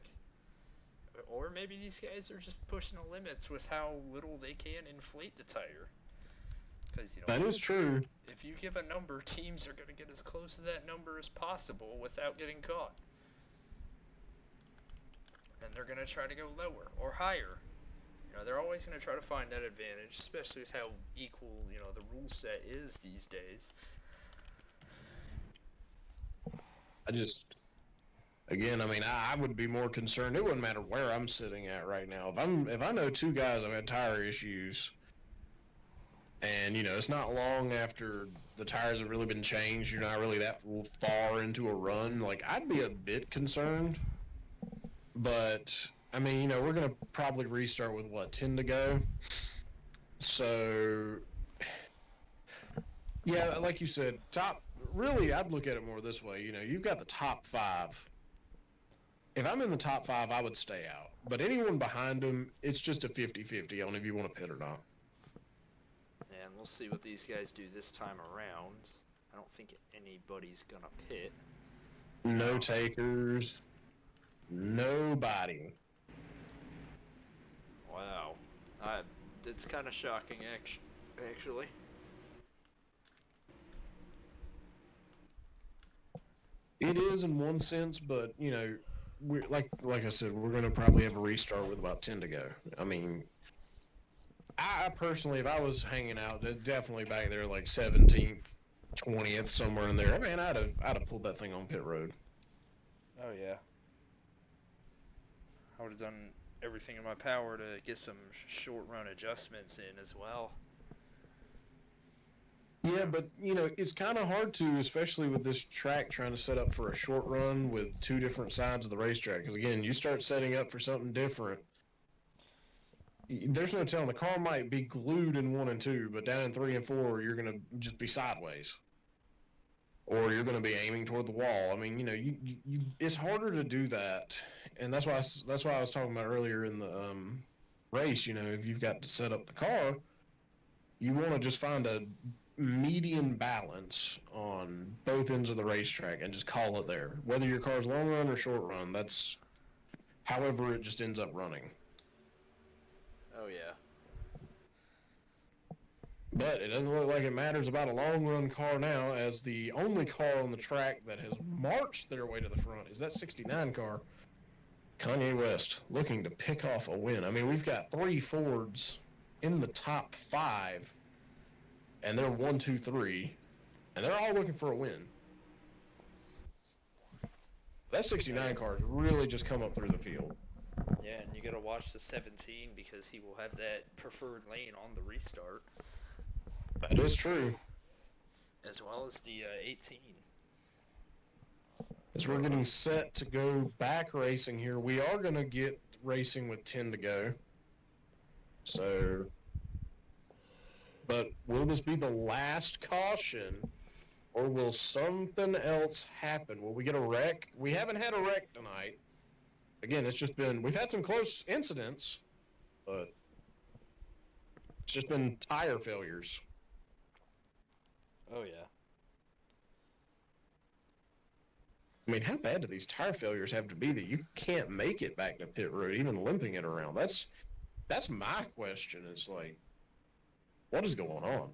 or maybe these guys are just pushing the limits with how little they can inflate the tire. Because you know that is true. If you give a number, teams are going to get as close to that number as possible without getting caught. And they're going to try to go lower or higher. You know, they're always going to try to find that advantage, especially with how equal, you know, the rule set is these days. Again, I mean, I would be more concerned. It wouldn't matter where I'm sitting at right now. If I know two guys have had tire issues, and you know, it's not long after the tires have really been changed, you're not really that far into a run. Like, I'd be a bit concerned. But, I mean, you know, we're going to probably restart with, 10 to go? So, yeah, like you said, really, I'd look at it more this way. You know, you've got the top 5. If I'm in the top 5, I would stay out. But anyone behind them, it's just a 50-50 on if you want to pit or not. And we'll see what these guys do this time around. I don't think anybody's going to pit. No takers. Nobody. Wow. It's kind of shocking, actually. It is in one sense, but, you know, we're like I said, we're going to probably have a restart with about 10 to go. I mean, I personally, if I was hanging out, definitely back there like 17th, 20th, somewhere in there, man, I'd have pulled that thing on pit road. Oh, yeah. I would have done everything in my power to get some short run adjustments in as well. Yeah, but, you know, it's kind of hard to, especially with this track trying to set up for a short run with two different sides of the racetrack. Because, again, you start setting up for something different. There's no telling. The car might be glued in 1 and 2, but down in 3 and 4, you're going to just be sideways. Or you're going to be aiming toward the wall. I mean, you know, it's harder to do that. And that's why I was talking about earlier in the race. You know, if you've got to set up the car, you want to just find a median balance on both ends of the racetrack and just call it there. Whether your car's long run or short run, that's however it just ends up running. Oh, yeah. But it doesn't look like it matters about a long run car now, as the only car on the track that has marched their way to the front is that 69 car. Kanye West looking to pick off a win. I mean, we've got 3 Fords in the top 5, and they're 1, 2, 3, and they're all looking for a win. That 69 car has really just come up through the field. Yeah, and you gotta watch the 17 because he will have that preferred lane on the restart, That is true. as well as the 18. As we're getting set to go back racing here, we are going to get racing with 10 to go. So, but will this be the last caution, or will something else happen? Will we get a wreck? We haven't had a wreck tonight. Again, it's just been, we've had some close incidents, but it's just been tire failures. Oh yeah. I mean, how bad do these tire failures have to be that you can't make it back to pit road, even limping it around? That's my question. It's like, what is going on?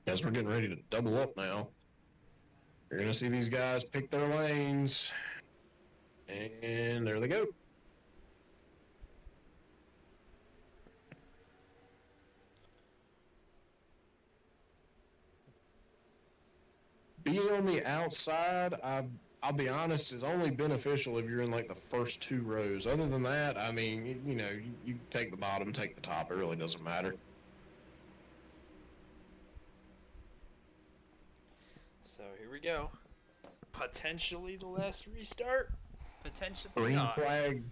As we're getting ready to double up now, you're going to see these guys pick their lanes, and there they go. Being on the outside, I'll be honest, is only beneficial if you're in like the first two rows. Other than that, I mean, you take the bottom, take the top. It really doesn't matter. So here we go. Potentially the last restart. Potentially Green not. flag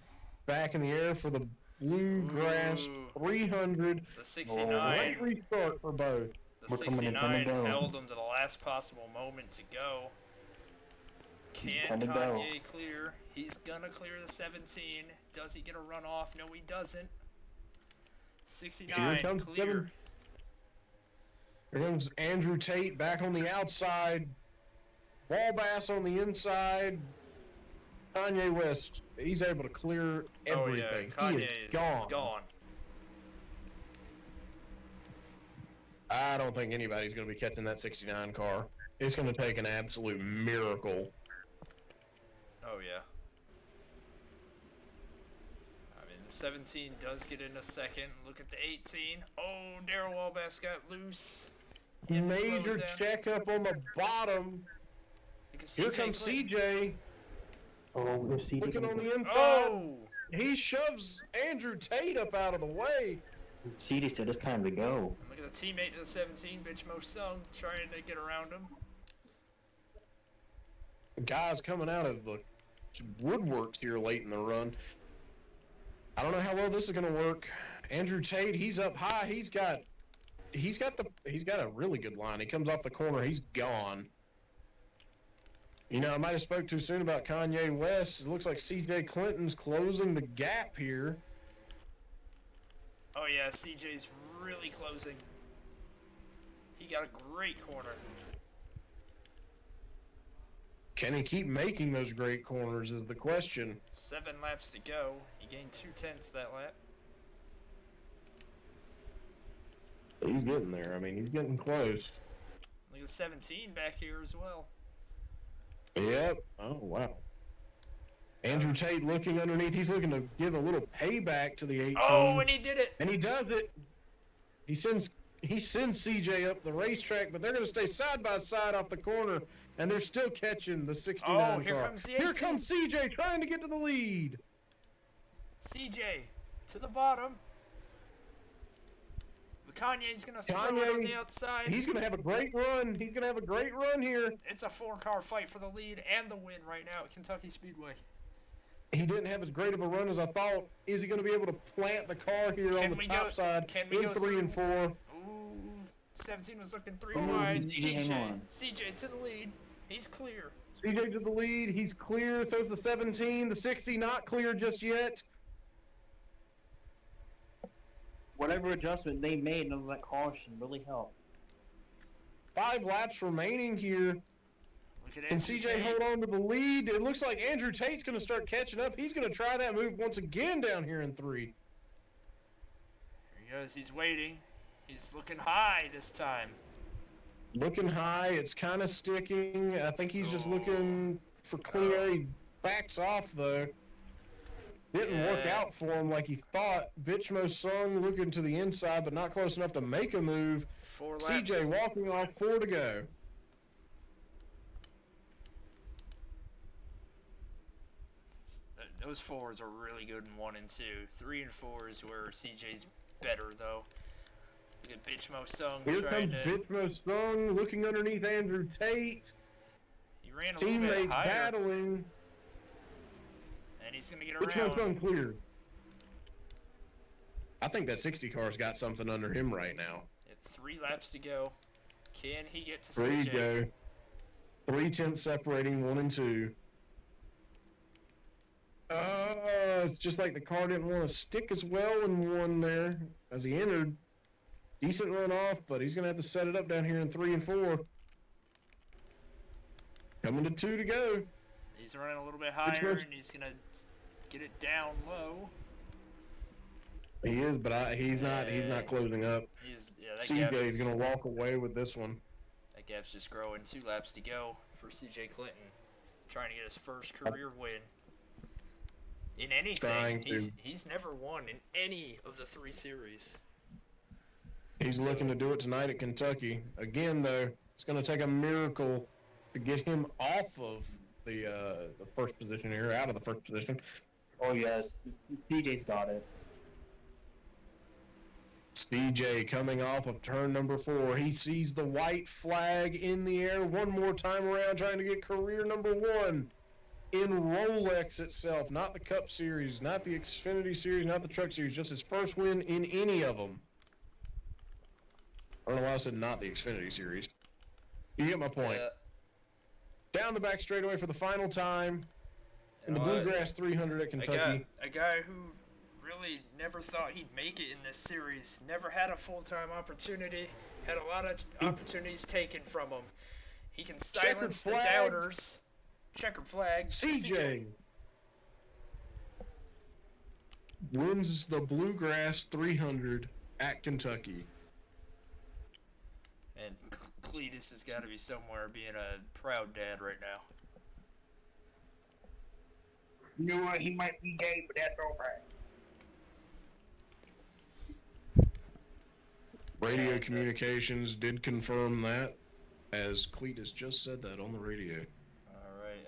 back in the air for the Bluegrass Ooh. 300. The 69. Great restart for both. The 69 held him to the last possible moment to go. Can Kanye clear? He's gonna clear the 17. Does he get a run off? No, he doesn't. 69 clear. Here comes Andrew Tate back on the outside. Wallabass on the inside. Kanye West, he's able to clear everything. Oh yeah, Kanye is gone. I don't think anybody's going to be catching that 69 car. It's going to take an absolute miracle. Oh yeah. I mean, the 17 does get in a second. Look at the 18. Oh, Darrell Wallabass got loose. Major checkup on the bottom. Here comes CJ. Oh, CJ looking on the inside. Oh! He shoves Andrew Tate up out of the way. CJ said it's time to go. And look at the teammate to the 17, Bitch Mo Sung, trying to get around him. Guys coming out of the woodworks here late in the run. I don't know how well this is going to work. Andrew Tate, he's up high. He's got a really good line. He comes off the corner. He's gone. You know, I might have spoke too soon about Kanye West. It looks like CJ Clinton's closing the gap here. Oh yeah, CJ's really closing. He got a great corner. Can he keep making those great corners is the question. 7 laps to go. He gained 2/10 that lap. He's getting there. I mean, he's getting close. Look at the 17 back here as well. Yep. Oh, wow. Andrew Tate looking underneath. He's looking to give a little payback to the 18. Oh, and he did it. And he does it. He sends CJ up the racetrack, but they're going to stay side by side off the corner, and they're still catching the 69 car. Here comes the 18. Here comes CJ trying to get to the lead. CJ to the bottom. Kanye's going to throw it on the outside. He's going to have a great run. He's going to have a great run here. It's a 4-car fight for the lead and the win right now at Kentucky Speedway. He didn't have as great of a run as I thought. Is he going to be able to plant the car here on the top side in 3 and 4? Ooh, 17 was looking 3 wide. CJ to the lead. He's clear. CJ to the lead. He's clear. So's the 17. The 60 not clear just yet. Whatever adjustment they made under that caution really helped. 5 laps remaining here. Can CJ hold on to the lead? It looks like Andrew Tate's going to start catching up. He's going to try that move once again down here in 3. Here he goes. He's waiting. He's looking high this time. Looking high. It's kind of sticking. I think he's just looking for clean air. He backs off, though. Didn't work out for him like he thought. Bitchmo Sung looking to the inside, but not close enough to make a move. 4 laps. CJ walking off, 4 to go. Those 4s are really good in 1 and 2. 3 and 4 is where CJ's better, though. Look at Bitchmo Sung Here trying comes to... Bitchmo Sung looking underneath Andrew Tate. He ran a little bit Teammates higher. battling. And he's going to get Bitchmo around. Sung cleared. I think that 60 car's got something under him right now. It's 3 laps to go. Can he get to There CJ? you go. 3/10 separating 1 and 2. It's just like the car didn't want to stick as well in 1 there as he entered. Decent run off, but he's going to have to set it up down here in 3 and 4. Coming to 2 to go. He's running a little bit higher, and he's going to get it down low. He is, but he's not closing up. CJ's going to walk away with this one. That gap's just growing. 2 laps to go for CJ Clinton. Trying to get his first career win. In anything. He's never won in any of the 3 series. He's looking to do it tonight at Kentucky. Again, though, it's going to take a miracle to get him off of the first position here, out of the first position. Oh, yes. CJ's got it. CJ coming off of turn number 4. He sees the white flag in the air one more time around, trying to get career number 1 in Rolex itself. Not the Cup Series, not the Xfinity Series, not the Truck Series, just his first win in any of them. I don't know why I said not the Xfinity Series. You get my point. Down the back straightaway for the final time in the Bluegrass 300 at Kentucky. A guy who really never thought he'd make it in this series. Never had a full-time opportunity. Had a lot of opportunities taken from him. He can silence the doubters. Checkered flag. CJ wins the Bluegrass 300 at Kentucky. And Cletus has got to be somewhere being a proud dad right now. You know what? He might be gay, but that's all right. Radio communications did confirm that, as Cletus just said that on the radio. All right,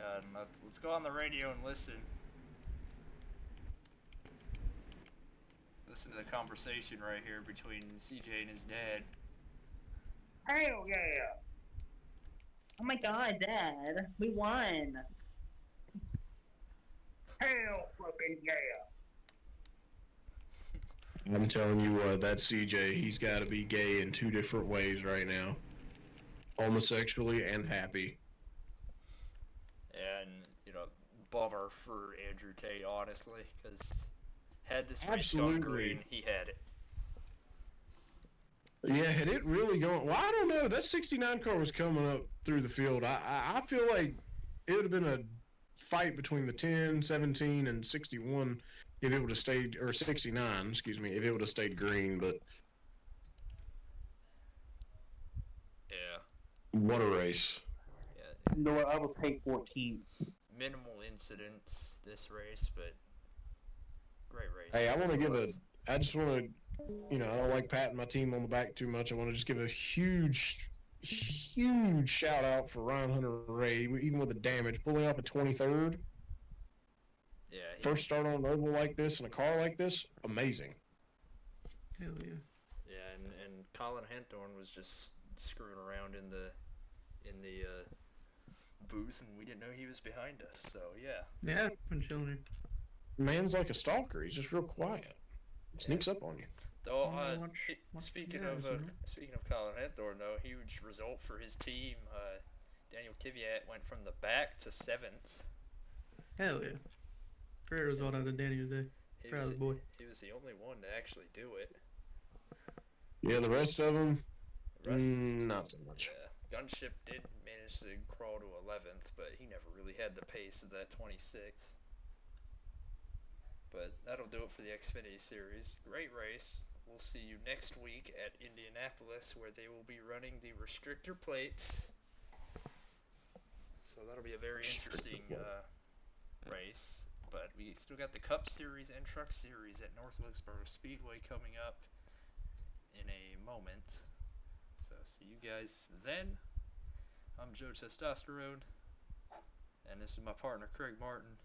let's go on the radio and listen. Listen to the conversation right here between CJ and his dad. Hell yeah! Oh my god, Dad, we won. Hell flipping yeah! I'm telling you what, that CJ, he's got to be gay in 2 different ways right now. Homosexually and happy. And, bummer for Andrew Tate, honestly, because had this race gone green, he had it. Yeah, had it really gone... Well, I don't know. That 69 car was coming up through the field. I feel like it would have been a fight between the 10, 17, and 61 if it would have stayed... Or 69, excuse me, if it would have stayed green, but... Yeah. What a race. Yeah. You know what? I will take 14. Minimal incidents this race, but great race. Hey, I want to give a... I just want to... I don't like patting my team on the back too much. I want to just give a huge shout out for Ryan Hunter-Ray, even with the damage, pulling up a 23rd. Yeah. First start on an oval like this in a car like this, amazing. Hell yeah. Yeah, and Colin Henthorne was just screwing around in the booth, and we didn't know he was behind us. So yeah. Yeah, I've been chilling here. Man's like a stalker. He's just real quiet. Sneaks up on you. Though, Watch speaking guys, of Colin Henthorne, though, huge result for his team. Daniel Kvyat went from the back to 7th. Hell yeah. Great result out of Danny today. Proud of the boy. He was the only one to actually do it. Yeah, the rest of them, not so much. Yeah, Gunship did manage to crawl to 11th, but he never really had the pace of that 26. But that'll do it for the Xfinity Series. Great race. We'll see you next week at Indianapolis, where they will be running the restrictor plates. So that'll be a very interesting race. But we still got the Cup Series and Truck Series at North Wilkesboro Speedway coming up in a moment. So see you guys then. I'm Joe Testosterone, and this is my partner Craig Martin.